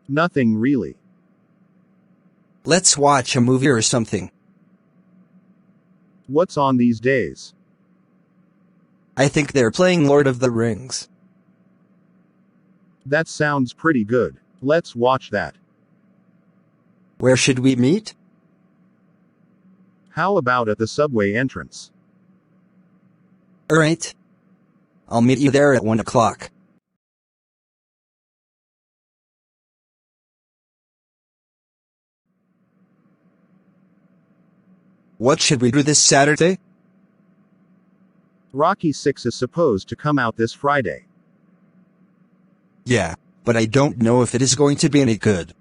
Nothing really. Let's watch a movie or something. What's on these days? I think they're playing Lord of the Rings. That sounds pretty good. Let's watch that. Where should we meet? How about at the subway entrance? Alright. I'll meet you there at 1 o'clock. What should we do this Saturday? Rocky 6 is supposed to come out this Friday. Yeah, but I don't know if it is going to be any good.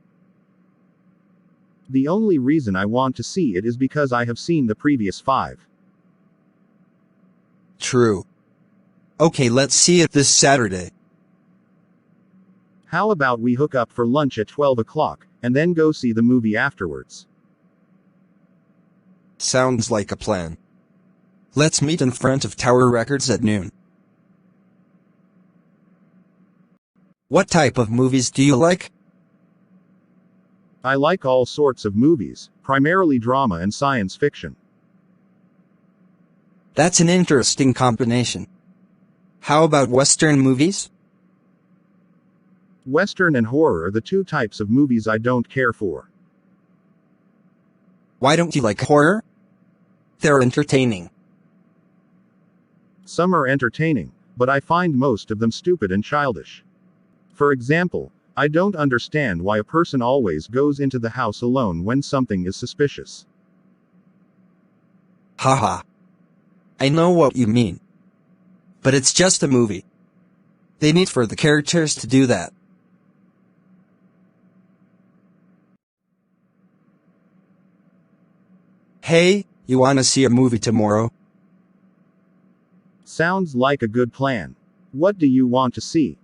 The only reason I want to see it is because I have seen the previous 5. True. Okay, let's see it this Saturday. How about we hook up for lunch at 12 o'clock, and then go see the movie afterwards? Sounds like a plan. Let's meet in front of Tower Records at noon. What type of movies do you like? I like all sorts of movies, primarily drama and science fiction. That's an interesting combination. How about Western movies? Western and horror are the 2 types of movies I don't care for. Why don't you like horror? They're entertaining. Some are entertaining, but I find most of them stupid and childish. For example, I don't understand why a person always goes into the house alone when something is suspicious. Haha. I know what you mean. But it's just a movie. They need for the characters to do that. Hey, you wanna see a movie tomorrow? Sounds like a good plan. What do you want to see?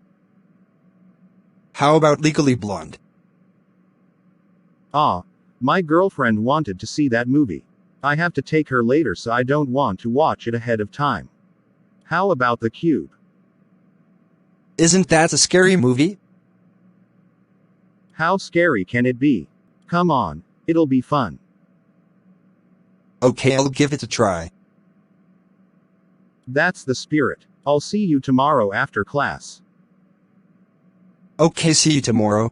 How about Legally Blonde? Ah, my girlfriend wanted to see that movie. I have to take her later, so I don't want to watch it ahead of time. How about The Cube? Isn't that a scary movie? How scary can it be? Come on, it'll be fun. Okay, I'll give it a try. That's the spirit. I'll see you tomorrow after class. Okay, see you tomorrow.